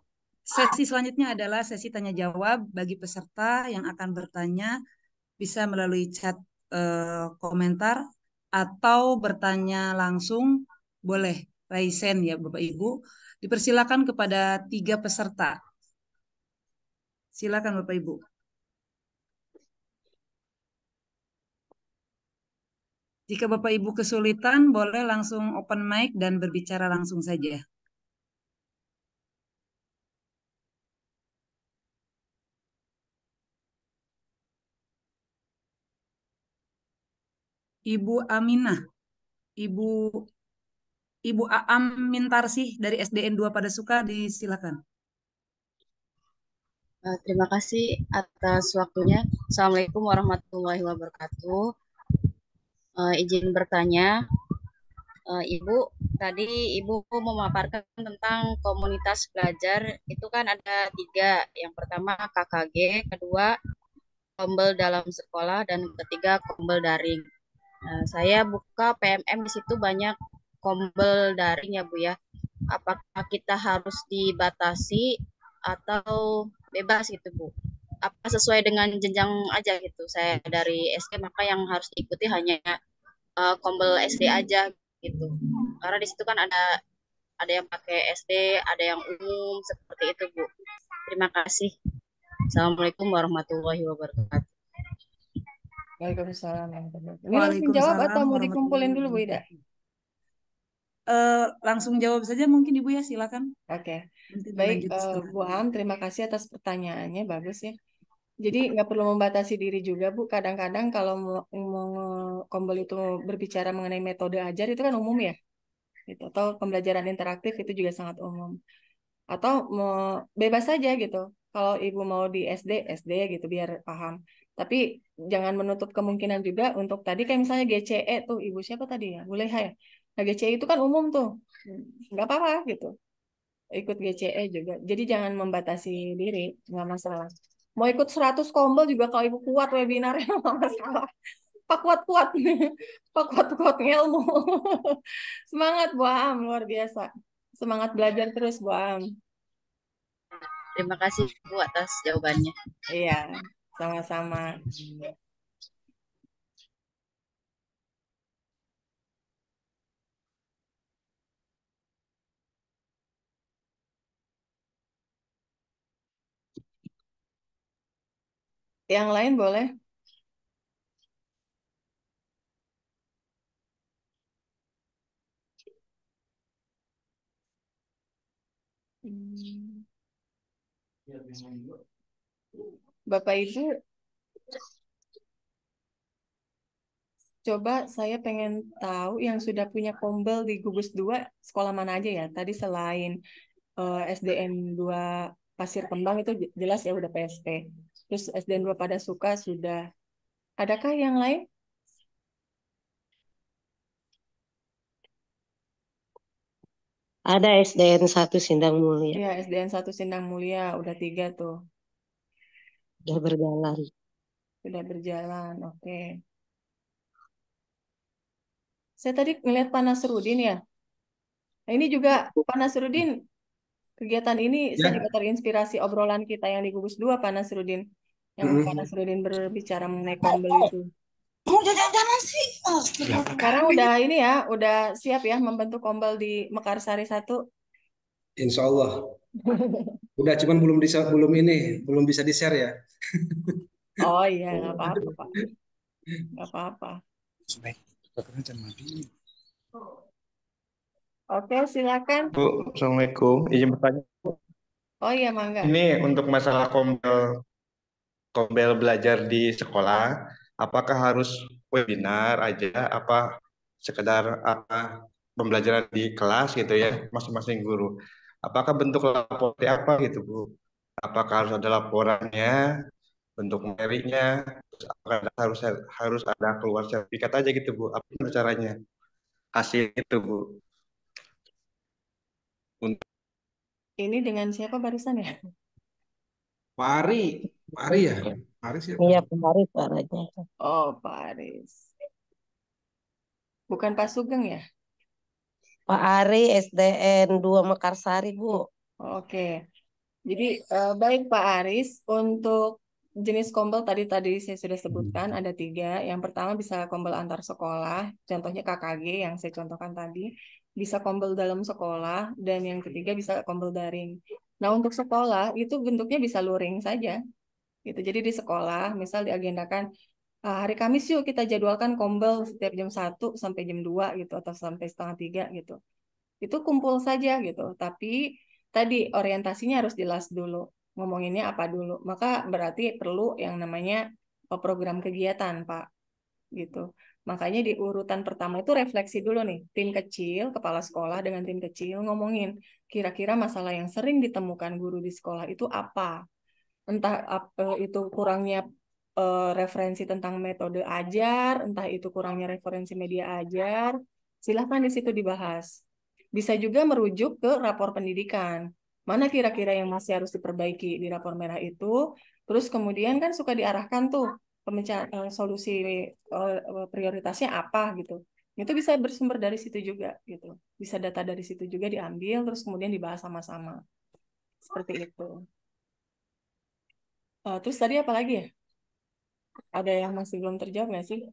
sesi selanjutnya adalah sesi tanya jawab bagi peserta yang akan bertanya, bisa melalui chat komentar atau bertanya langsung, boleh raise hand ya Bapak Ibu. Dipersilakan kepada 3 peserta. Silakan Bapak Ibu. Jika Bapak Ibu kesulitan, boleh langsung open mic dan berbicara langsung saja. Ibu Aminah, Ibu Aam Mintarsih dari SDN 2 Padasuka, disilakan. Terima kasih atas waktunya. Assalamualaikum warahmatullahi wabarakatuh. Izin bertanya, Ibu, tadi Ibu memaparkan tentang komunitas belajar, itu kan ada 3. Yang pertama KKG, kedua kombel dalam sekolah, dan ketiga kombel daring. Saya buka PMM, di situ banyak kombel daring ya Bu ya. Apakah kita harus dibatasi atau bebas gitu Bu? Apa sesuai dengan jenjang aja gitu? Saya dari SD, maka yang harus diikuti hanya kombel SD aja gitu. Karena di situ kan ada yang pakai SD, ada yang umum, seperti itu Bu. Terima kasih. Assalamualaikum warahmatullahi wabarakatuh. Waalaikumsalam. Ini langsung jawab atau mau dikumpulin dulu Bu Ida? Langsung jawab saja mungkin Ibu ya, silakan. Oke. Baik Bu Am, terima kasih atas pertanyaannya, bagus ya. Jadi nggak perlu membatasi diri juga Bu. Kadang-kadang kalau mau kombel itu berbicara mengenai metode ajar itu kan umum ya. Gitu. Atau pembelajaran interaktif itu juga sangat umum. Atau mau bebas saja gitu. Kalau Ibu mau di SD gitu biar paham. Tapi jangan menutup kemungkinan juga untuk tadi kayak misalnya GCE tuh Ibu siapa tadi ya? Bu Leha ya. Nah, GCE itu kan umum tuh, nggak apa-apa gitu. Ikut GCE juga. Jadi jangan membatasi diri, nggak masalah. Mau ikut 100 kombel juga kalau ibu kuat webinarnya nggak masalah. Pak kuat-kuat, Pak kuat-kuat ngelmu. Semangat Bu Am, luar biasa. Semangat belajar terus Bu Am. Terima kasih Bu atas jawabannya. Iya, sama-sama. Yang lain boleh? Hmm. Bapak Ibu, coba saya pengen tahu yang sudah punya kombel di gugus 2 sekolah mana aja ya? Tadi selain SDN 2 Pasir Kembang itu jelas ya udah PSP. Terus SDN 2 pada suka sudah. Adakah yang lain? Ada SDN 1 Sindang Mulia, Ya, SDN 1 Sindang Mulia udah 3 tuh. udah berjalan. Sudah berjalan. Oke. Saya tadi ngeliat Pak Nasrudin ya. Nah, ini juga Pak Nasrudin, kegiatan ini saya juga Ya, terinspirasi obrolan kita yang di gugus 2 Pak Nasrudin. Yang Pak mm-mm. Nasrudin berbicara mengenai kombel itu. Mau jalan-jalan sih. Sekarang udah ini ya, udah siap ya membentuk kombel di Mekarsari 1. Insya Allah. Udah, cuman belum bisa di share ya. Oh iya, nggak apa-apa Pak. Nggak apa-apa. Oke, silakan. Bu, Assalamualaikum. Izin bertanya. Oh iya, mangga. Ini untuk masalah kombel belajar di sekolah, apakah harus webinar aja, apa sekedar apa pembelajaran di kelas gitu ya, masing-masing guru. Apakah bentuk lapor seperti apa gitu, Bu? Apakah harus ada laporannya, bentuk materinya, terus apakah harus harus ada keluar sertifikat aja gitu, Bu? Apa gimana caranya? Hasil itu, Bu. Untuk Ini dengan siapa barusan ya? Pak Ari, Pak Ari ya? Pak Ari siapa? Iya, kemarin suaranya. Oh, Pak Aris. Bukan Pak Sugeng ya? Pak Ari SDN 2 Mekarsari, Bu. Oke. Jadi baik Pak Aris, untuk jenis kombel tadi saya sudah sebutkan ada 3. Yang pertama bisa kombel antar sekolah, contohnya KKG yang saya contohkan tadi, bisa kombel dalam sekolah, dan yang ketiga bisa kombel daring. Nah untuk sekolah itu bentuknya bisa luring saja, gitu. Jadi di sekolah, misal diagendakan hari Kamis yuk kita jadwalkan kombel setiap jam 1 sampai jam 2 gitu, atau sampai setengah 3 gitu. Itu kumpul saja gitu. Tapi tadi orientasinya harus jelas dulu. Ngomonginnya apa dulu. Maka berarti perlu yang namanya program kegiatan, Pak. Gitu. Makanya di urutan pertama itu refleksi dulu nih. Tim kecil, kepala sekolah dengan tim kecil ngomongin kira-kira masalah yang sering ditemukan guru di sekolah itu apa. Entah itu kurangnya referensi tentang metode ajar, entah itu kurangnya referensi media ajar, silahkan di situ dibahas. Bisa juga merujuk ke rapor pendidikan. Mana kira-kira yang masih harus diperbaiki di rapor merah itu, terus kemudian kan suka diarahkan tuh solusi prioritasnya apa gitu. Itu bisa bersumber dari situ juga gitu. Bisa data dari situ juga diambil, terus kemudian dibahas sama-sama. Seperti itu. Terus tadi apa lagi ya? Ada yang masih belum terjawab nggak sih?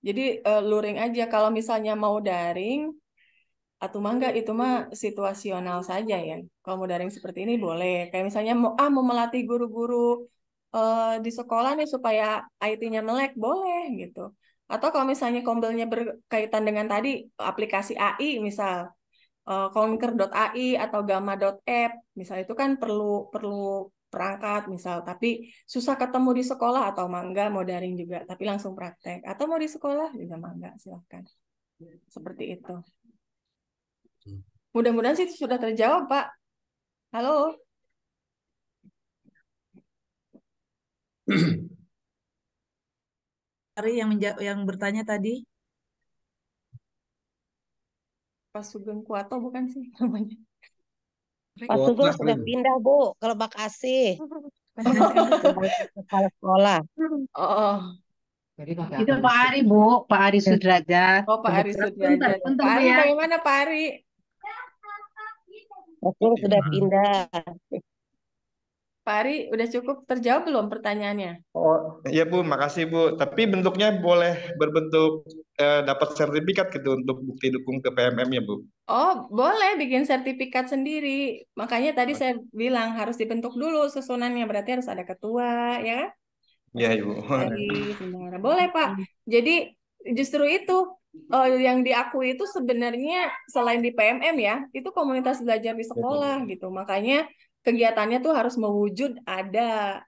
Jadi luring aja kalau misalnya mau daring atau mangga itu mah situasional saja ya. Kalau mau daring seperti ini boleh. Kayak misalnya mau melatih guru-guru di sekolah nih supaya IT-nya melek boleh gitu. Atau kalau misalnya kombelnya berkaitan dengan tadi aplikasi AI misal Conquer.ai atau Gamma.app misal itu kan perlu perlu perangkat misal tapi susah ketemu di sekolah atau mangga mau daring juga tapi langsung praktek atau mau di sekolah juga mangga silahkan seperti itu. Mudah-mudahan sih sudah terjawab Pak. Halo. Ari yang bertanya tadi. Pak Sugeng Kuato bukan sih namanya? Pak Sugeng sudah pindah, Bu, ke Lebak Asih sebagai kepala sekolah. Oh, Itu Pak Ari, Bu. Pak Ari Sudrajat. oh Pak Ari Kebetulan Sudrajat. punten, Pak Bu Ari ya. bagaimana Pak Ari? Pak Sugeng sudah pindah. Pak Ari udah cukup terjawab belum pertanyaannya? Oh, iya Bu, makasih Bu. Tapi bentuknya boleh berbentuk dapat sertifikat gitu untuk bukti dukung ke PMM ya Bu. Oh, boleh bikin sertifikat sendiri. Makanya tadi saya bilang harus dibentuk dulu susunannya. Berarti harus ada ketua, ya kan? Iya Ibu. Sekretaris, bendahara. Boleh, Pak. Jadi justru itu yang diakui itu sebenarnya selain di PMM ya, itu komunitas belajar di sekolah gitu. Makanya kegiatannya tuh harus mewujud ada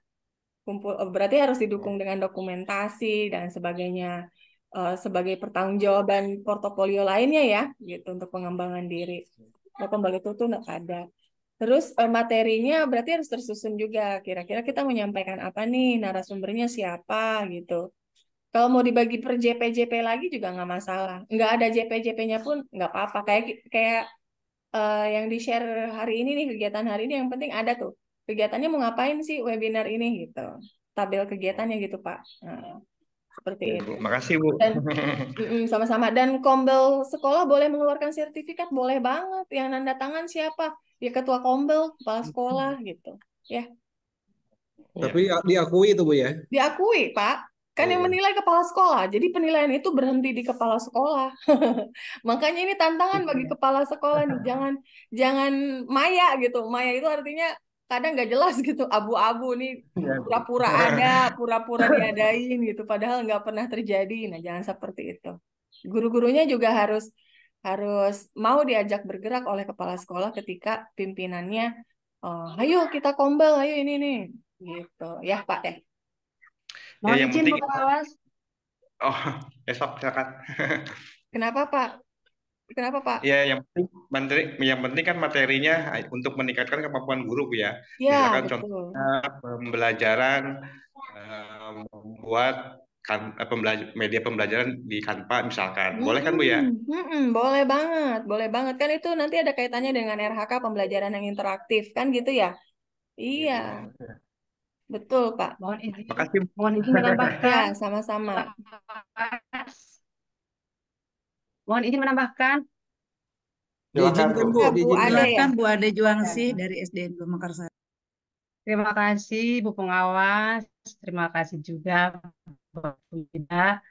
kumpul, berarti harus didukung dengan dokumentasi dan sebagainya sebagai pertanggungjawaban portofolio lainnya ya, gitu untuk pengembangan diri. Nah, kembali itu tuh ada. Terus materinya berarti harus tersusun juga. Kira-kira kita menyampaikan apa nih, narasumbernya siapa gitu. Kalau mau dibagi per JP-JP lagi juga nggak masalah. Nggak ada JP-JP-nya pun nggak apa-apa. Kayak kayak yang di-share hari ini nih, kegiatan hari ini yang penting ada tuh. Kegiatannya mau ngapain sih webinar ini gitu. Tabel kegiatannya gitu, Pak. Nah, seperti Ya, itu. Bu. Makasih Bu. Dan sama-sama. Dan Kombel sekolah boleh mengeluarkan sertifikat, boleh banget. Yang nanda tangan siapa? Ya ketua Kombel, kepala sekolah gitu. Ya, Tapi diakui itu Bu ya. diakui, Pak. Kan yang menilai kepala sekolah. Jadi penilaian itu berhenti di kepala sekolah. Makanya ini tantangan bagi kepala sekolah nih. Jangan maya gitu. Maya itu artinya kadang nggak jelas gitu. Abu-abu nih, pura-pura ada, pura-pura diadain gitu. Padahal nggak pernah terjadi. Nah, jangan seperti itu. Guru-gurunya juga harus mau diajak bergerak oleh kepala sekolah ketika pimpinannya, ayo kita kombel, ayo ini nih, gitu ya Pak ya. Mohon yang izin penting Bu Pengawas. oh, besok silakan. Kenapa Pak? Kenapa Pak? Ya, yang penting kan materinya untuk meningkatkan kemampuan guru Bu ya. Ya, Misalkan betul. contohnya pembelajaran membuat media pembelajaran di Canva misalkan. Boleh kan Bu ya? Boleh banget, boleh banget. Kan itu nanti ada kaitannya dengan RHK pembelajaran yang interaktif, kan gitu ya? Iya, betul Pak. Makasih. Mohon izin menambahkan. Ya, sama-sama. Mohon izin menambahkan. Diizinkan Bu, Ya, Bu diizinkan. Ade ya. Silakan Bu Ade Juangsih dari SDN 2 Makassar. Terima kasih Bu Pengawas. Terima kasih juga Bu Ida.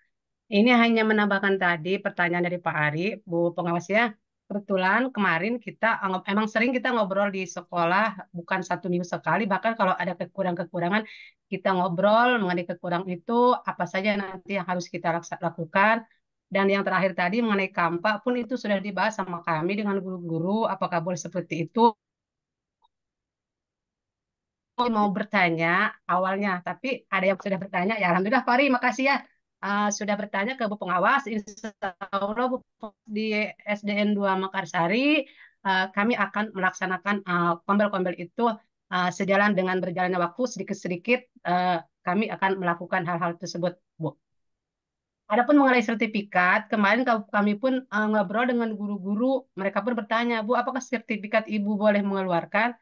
Ini hanya menambahkan tadi pertanyaan dari Pak Ari, Bu Pengawas ya. Kebetulan kemarin kita emang sering kita ngobrol di sekolah, bukan 1 minggu sekali, bahkan kalau ada kekurangan-kekurangan kita ngobrol mengenai kekurangan itu apa saja nanti yang harus kita lakukan. Dan yang terakhir tadi mengenai kampak pun itu sudah dibahas sama kami dengan guru-guru, apakah boleh seperti itu. Mau bertanya awalnya, tapi ada yang sudah bertanya. Ya Alhamdulillah Pak Ari, makasih ya. Sudah bertanya ke Bu Pengawas. Insya Allah Bu, di SDN 2 Mekarsari kami akan melaksanakan kombel-kombel itu sejalan dengan berjalannya waktu sedikit-sedikit kami akan melakukan hal-hal tersebut Bu. Adapun mengenai sertifikat, kemarin kami pun ngobrol dengan guru-guru, mereka pun bertanya, Bu, apakah sertifikat Ibu boleh mengeluarkan?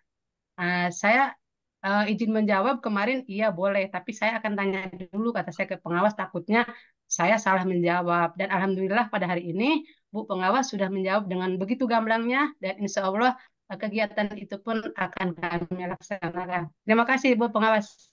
Saya izin menjawab kemarin, iya boleh, tapi saya akan tanya dulu, kata saya ke pengawas, takutnya saya salah menjawab. Dan Alhamdulillah pada hari ini, Bu Pengawas sudah menjawab dengan begitu gamblangnya, dan insya Allah kegiatan itu pun akan kami laksanakan. Terima kasih Bu Pengawas.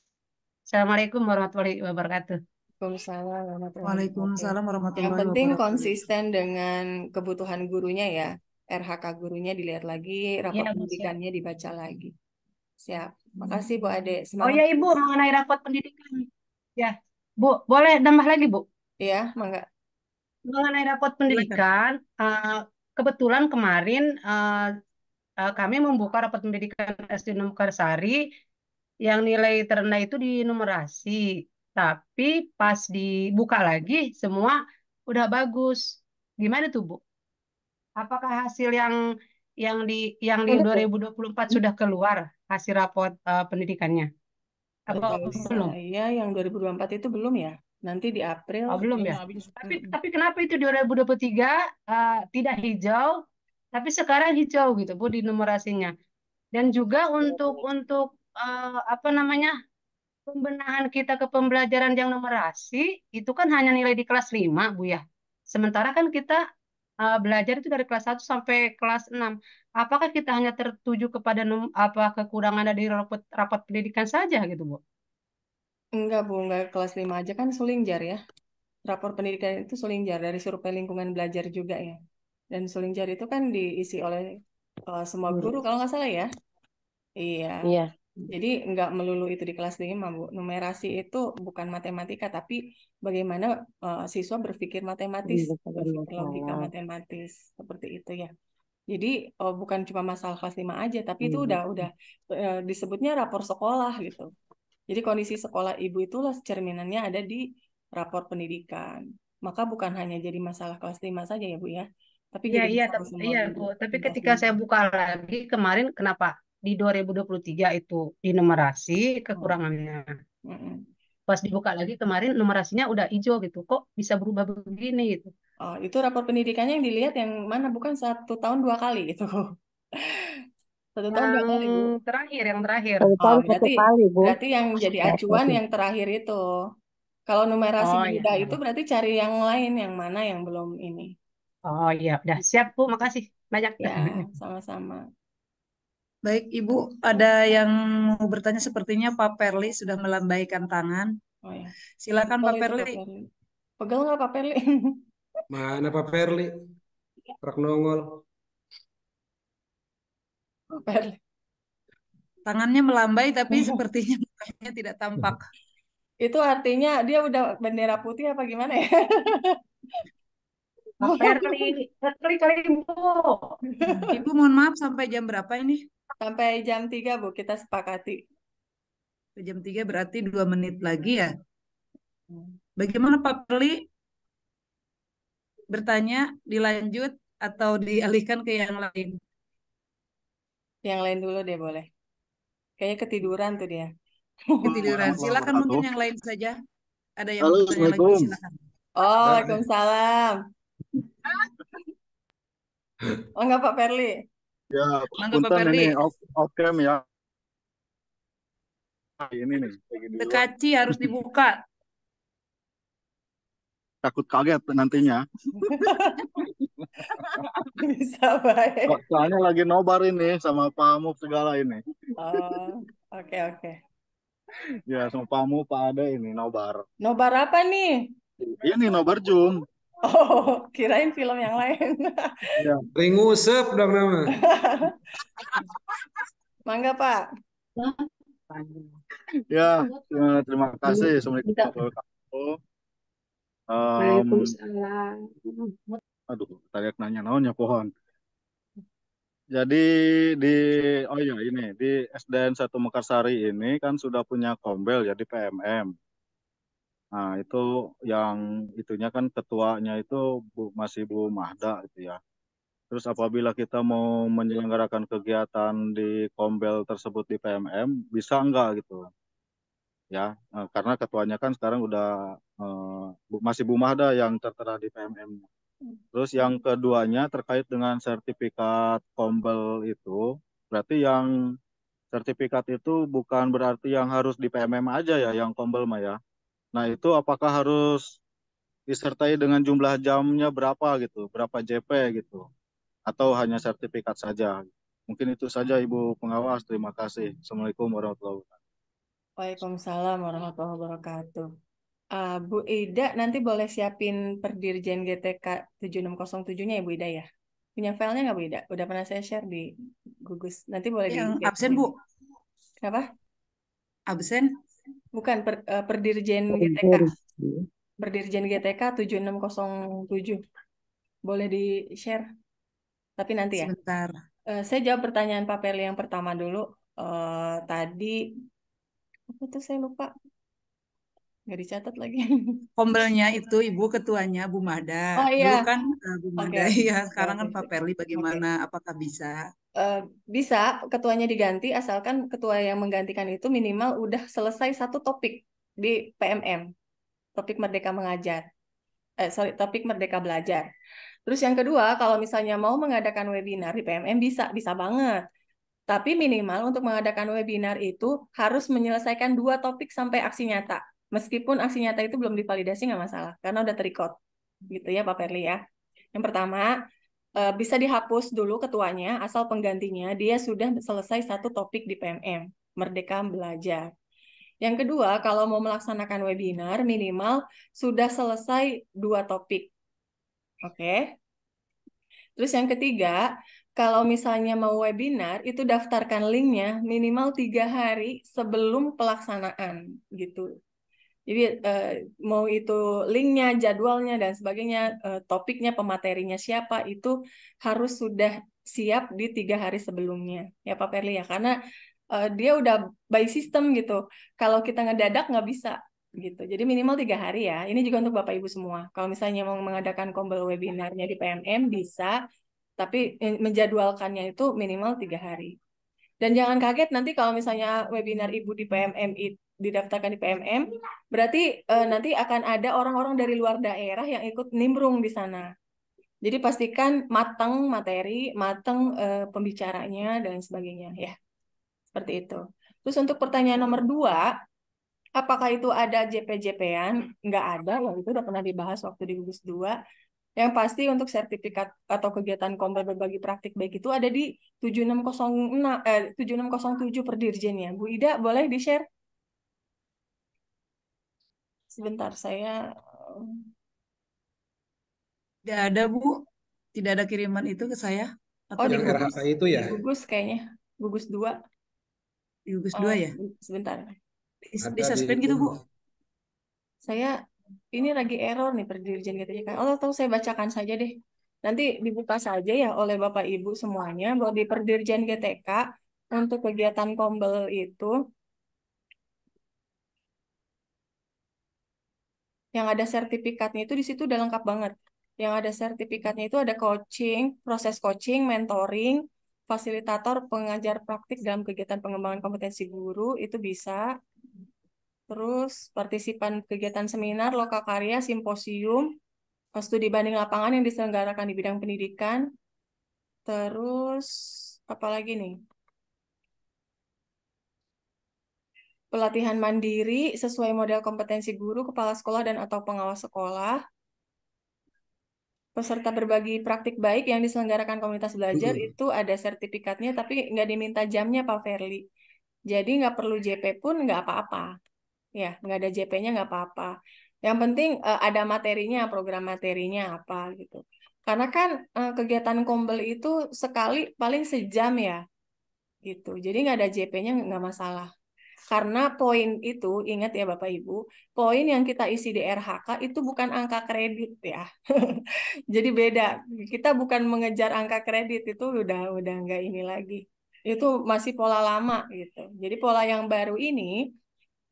Assalamualaikum warahmatullahi wabarakatuh. Waalaikumsalam warahmatullahi Yang penting wabarakatuh. konsisten dengan kebutuhan gurunya ya. RHK gurunya dilihat lagi, rapor Iya, Bu, pendidikannya dibaca lagi. Siap. Makasih Bu Ade. Oh Semangat. ya Ibu, mengenai rapot pendidikan. Ya, Bu, boleh nambah lagi Bu? Iya, mangga. Mengenai rapot pendidikan, kebetulan kemarin kami membuka rapot pendidikan SD Mekarsari yang nilai terendah itu di numerasi. Tapi pas dibuka lagi, semua udah bagus. Gimana tuh Bu? Apakah hasil yang di 2024 sudah keluar hasil rapot pendidikannya? Apa Kalau belum? saya yang 2024 itu belum ya. Nanti di April. Oh, belum ya. Tapi kenapa itu 2023 tidak hijau? Tapi sekarang hijau gitu Bu di numerasinya. Dan juga untuk apa namanya pembenahan kita ke pembelajaran yang numerasi itu kan hanya nilai di kelas 5 Bu ya. Sementara kan kita belajar itu dari kelas 1 sampai kelas 6. Apakah kita hanya tertuju kepada apa kekurangan dari rapat pendidikan saja gitu Bu? Enggak, Bu, enggak kelas 5 aja kan Sulingjar ya. Rapor pendidikan itu Sulingjar dari survei lingkungan belajar juga ya. Dan Sulingjar itu kan diisi oleh semua guru kalau nggak salah ya. Iya. Iya. Jadi nggak melulu itu di kelas 5, Bu. Numerasi itu bukan matematika, tapi bagaimana siswa berpikir matematis, berpikir logika Masalah. matematis, seperti itu ya. Jadi bukan cuma masalah kelas 5 aja, tapi itu udah disebutnya rapor sekolah gitu. Jadi kondisi sekolah ibu itulah cerminannya ada di rapor pendidikan. Maka bukan hanya jadi masalah kelas 5 saja ya Bu ya, tapi Iya, jadi iya, masalah semua iya, guru Bu. Tapi lintas ketika saya lingkungan. buka lagi kemarin, kenapa di 2023 itu di numerasi Hmm. kekurangannya. Mm-mm. Pas dibuka lagi kemarin numerasinya udah hijau gitu. Kok bisa berubah begini gitu. Oh, itu rapor pendidikannya yang dilihat yang mana, bukan 1 tahun 2 kali gitu. 1 tahun 2 kali Bu. Yang terakhir. Satu Oh, tahun satu berarti kali Bu. berarti yang jadi Ya, acuan satu. yang terakhir itu. Kalau numerasi Oh iya, udah iya. itu berarti cari yang lain, yang mana yang belum ini. Oh iya, udah siap Bu. Makasih banyak. Ya, sama-sama. Baik, Ibu, ada yang mau bertanya sepertinya Pak Perli sudah melambaikan tangan. Oh ya. Silakan Pegel Pak itu Perli. Pak Perli. Pegel nggak Pak Perli? Mana Pak Perli? Rak nongol. Pak Perli. Tangannya melambai tapi sepertinya mukanya tidak tampak. Itu artinya dia udah bendera putih apa gimana ya? Pak Perli, kali Bu. Ibu mohon maaf sampai jam berapa ini? Sampai jam 3 Bu, kita sepakati. Jam 3 berarti 2 menit lagi ya. Bagaimana Pak Perli? Bertanya dilanjut atau dialihkan ke yang lain? Yang lain dulu deh boleh. Kayaknya ketiduran tuh dia. Ketiduran. Silakan mungkin yang lain saja. Ada yang Halo, mau bertanya lagi, Assalamualaikum. silakan. Oh, Waalaikumsalam. Oh enggak Pak Perli. Ya, Mangga Pak punten Perli. ini off cam ya. Ini nih, lagi di luar. Tekaci harus dibuka. Takut kaget nantinya. Bisa baik. Soalnya lagi nobar ini sama Pak Muf segala ini. Oh, oke. Ya, sama Pak Muf, Pak Ade ini nobar. Nobar apa nih? Ini nobar Zoom. Oh, kirain film yang lain. Ya. Ringusep dong nama. Mangga Pak. Ya, terima kasih. Assalamualaikum warahmatullahi wabarakatuh. Waalaikumsalam. Aduh, tadi nanya naonnya pohon. Jadi oh iya ini di SDN 1 Mekarsari ini kan sudah punya kombel jadi PMM. Nah, itu yang itunya kan ketuanya itu masih Bu Mahda gitu ya. Terus apabila kita mau menyelenggarakan kegiatan di kombel tersebut di PMM, bisa enggak gitu ya? Karena ketuanya kan sekarang udah masih Bu Mahda yang tertera di PMM. Terus yang keduanya terkait dengan sertifikat kombel itu, berarti yang sertifikat itu bukan berarti yang harus di PMM aja ya, yang kombel mah ya. Nah itu apakah harus disertai dengan jumlah jamnya berapa gitu, berapa JP gitu, atau hanya sertifikat saja? Mungkin itu saja Ibu Pengawas, terima kasih. Assalamualaikum warahmatullahi wabarakatuh. Waalaikumsalam warahmatullahi wabarakatuh. Bu Ida nanti boleh siapin Perdirjen GTK 7607-nya ya Bu Ida ya. Punya filenya nggak Bu Ida? Udah pernah saya share di Gugus. Nanti boleh Yang di absen Bu? Kenapa? Absen? Bukan Perdirjen GTK. Perdirjen GTK 7607. Boleh di-share. Tapi nanti ya. Sebentar. Saya jawab pertanyaan Pak Perli yang pertama dulu. Tadi apa tuh saya lupa. Nggak dicatat lagi. Kombelnya itu Ibu ketuanya Bu Mahda. Oh iya. Dulu kan Bu Mahda Oke. ya, sekarang kan Pak Perli bagaimana? Apakah bisa? Bisa ketuanya diganti asalkan ketua yang menggantikan itu minimal udah selesai satu topik di PMM, topik Merdeka Mengajar. Topik Merdeka Belajar. Terus yang kedua, kalau misalnya mau mengadakan webinar di PMM bisa banget. Tapi minimal untuk mengadakan webinar itu harus menyelesaikan 2 topik sampai aksi nyata. Meskipun aksi nyata itu belum divalidasi nggak masalah, karena udah terrecord. Gitu ya Pak Perli ya. Yang pertama, bisa dihapus dulu ketuanya, asal penggantinya dia sudah selesai 1 topik di PMM, Merdeka Belajar. Yang kedua, kalau mau melaksanakan webinar, minimal sudah selesai 2 topik. Oke. Terus yang ketiga, kalau misalnya mau webinar, itu daftarkan linknya minimal 3 hari sebelum pelaksanaan gitu. Jadi mau itu linknya, jadwalnya dan sebagainya, topiknya, pematerinya siapa itu harus sudah siap di 3 hari sebelumnya, ya Pak Perli ya, karena dia udah by system gitu. Kalau kita ngedadak nggak bisa gitu. Jadi minimal 3 hari ya. Ini juga untuk Bapak Ibu semua. Kalau misalnya mau mengadakan kombel webinarnya di PMM bisa, tapi menjadwalkannya itu minimal 3 hari. Dan jangan kaget nanti kalau misalnya webinar Ibu di PMM didaftarkan di PMM, berarti nanti akan ada orang-orang dari luar daerah yang ikut nimbrung di sana. Jadi pastikan matang materi, matang pembicaranya dan sebagainya ya. Seperti itu. Terus untuk pertanyaan nomor 2, apakah itu ada JP-JP-an? Nggak ada, itu udah pernah dibahas waktu di gugus 2. Yang pasti untuk sertifikat atau kegiatan kombel berbagi praktik baik itu ada di 7607 per dirjennya. Bu Ida, boleh di-share? Sebentar, saya... Tidak ada, Bu. Tidak ada kiriman itu ke saya. Oh, Atau di Yang gugus, RHK itu ya? di gugus kayaknya. Gugus 2. di gugus Oh, 2 ya? sebentar. Di Ada di suspend gitu, Bu. Saya ini lagi error nih per dirjen GTK. Oh, tahu saya bacakan saja deh. Nanti dibuka saja ya oleh Bapak Ibu semuanya bahwa di Perdirjen GTK untuk kegiatan kombel itu yang ada sertifikatnya itu di situ udah lengkap banget. Yang ada sertifikatnya itu ada coaching, proses coaching, mentoring, fasilitator, pengajar praktik dalam kegiatan pengembangan kompetensi guru itu bisa. Terus partisipan kegiatan seminar, lokakarya, simposium, studi banding lapangan yang diselenggarakan di bidang pendidikan. Terus apa lagi nih? Pelatihan mandiri sesuai model kompetensi guru, kepala sekolah dan atau pengawas sekolah. Peserta berbagi praktik baik yang diselenggarakan komunitas belajar itu ada sertifikatnya tapi nggak diminta jamnya Pak Ferli. Jadi nggak perlu JP pun nggak apa-apa. Ya, nggak ada JP-nya nggak apa-apa. Yang penting ada materinya, program materinya apa gitu. Karena kan kegiatan kombel itu sekali paling sejam ya, gitu. Jadi nggak ada JP-nya nggak masalah. Karena poin itu, ingat ya Bapak Ibu, poin yang kita isi di RHK itu bukan angka kredit ya. Jadi beda. Kita bukan mengejar angka kredit itu udah nggak ini lagi. Itu masih pola lama gitu. Jadi pola yang baru ini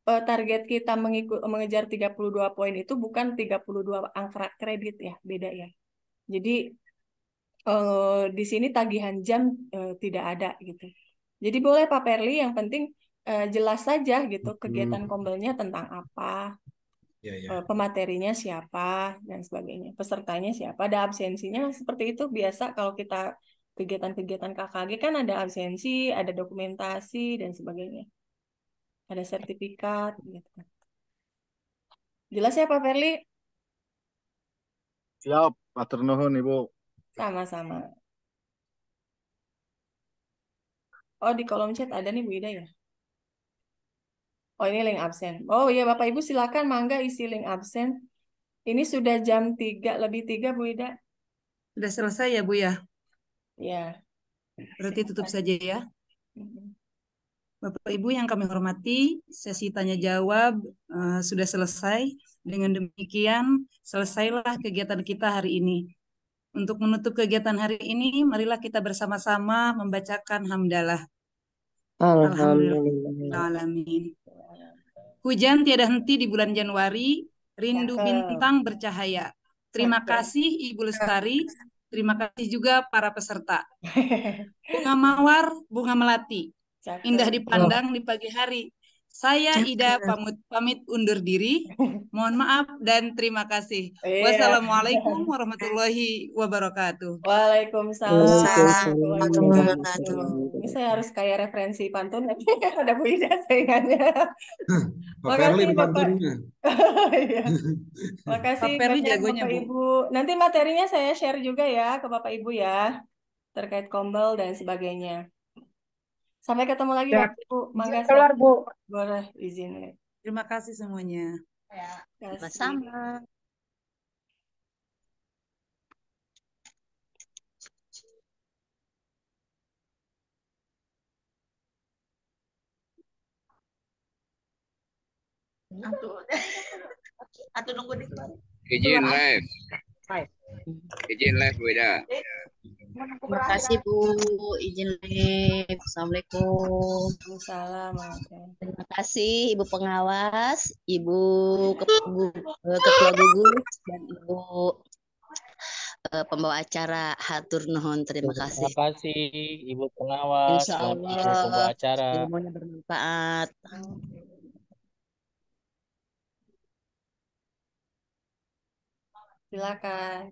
target kita mengejar 32 poin itu bukan 32 angka kredit ya, beda ya. Jadi di sini tagihan jam tidak ada gitu. Jadi boleh Pak Perli, yang penting jelas saja gitu kegiatan kombelnya tentang apa, pematerinya siapa dan sebagainya, pesertanya siapa, ada absensinya seperti itu biasa kalau kita kegiatan-kegiatan KKG kan ada absensi, ada dokumentasi dan sebagainya, ada sertifikat gitu. Jelas ya Pak Perli? Siap, matur nuhun Ibu. Sama-sama. Oh, di kolom chat ada nih Bu Ida ya? Oh, ini link absen. Oh iya, Bapak Ibu silakan mangga isi link absen. Ini sudah jam 3 lebih 3 Bu Ida. Sudah selesai ya, Bu ya? Ya. Berarti tutup saja ya. Bapak Ibu yang kami hormati, sesi tanya jawab sudah selesai. Dengan demikian, selesailah kegiatan kita hari ini. Untuk menutup kegiatan hari ini, marilah kita bersama-sama membacakan hamdalah. Alhamdulillahirrahmanirrahim. Hujan tiada henti di bulan Januari, rindu bintang bercahaya. Terima kasih Ibu Lestari, terima kasih juga para peserta. Bunga mawar, bunga melati, indah dipandang di pagi hari. Saya Ida Cakep. pamit undur diri. Mohon maaf dan terima kasih. Iya. Wassalamualaikum warahmatullahi wabarakatuh. Waalaikumsalam Waalaikumsalam warahmatullahi warahmatullahi wabarakatuh. wabarakatuh. Ini saya harus kayak referensi pantun lagi. Ada Bu Ida saingannya. Pak Ferli Makasih Bapak. pantunnya. Iya. Makasih Pak Ferli banyak jagonya, Bapak Bu. Ibu. Nanti materinya saya share juga ya ke Bapak Ibu ya. Terkait kombel dan sebagainya. Sampai ketemu lagi Ya, Bapak Ibu. Mangga izin keluar, Bu. boleh izin. Terima kasih semuanya. Terima kasih. Sama-sama. Atau nunggu di keluar. Izin live. Baik. Izin live Bu Ida. Terima kasih Bu, izin live. Assalamualaikum. Waalaikumsalam. Terima kasih Ibu Pengawas, Ibu Ketua Gugus, dan Ibu pembawa acara. Hatur nuhun, terima kasih. Terima kasih Ibu Pengawas Insya dan Ibu Allah pembawa acara. ilmunya bermanfaat. Silakan.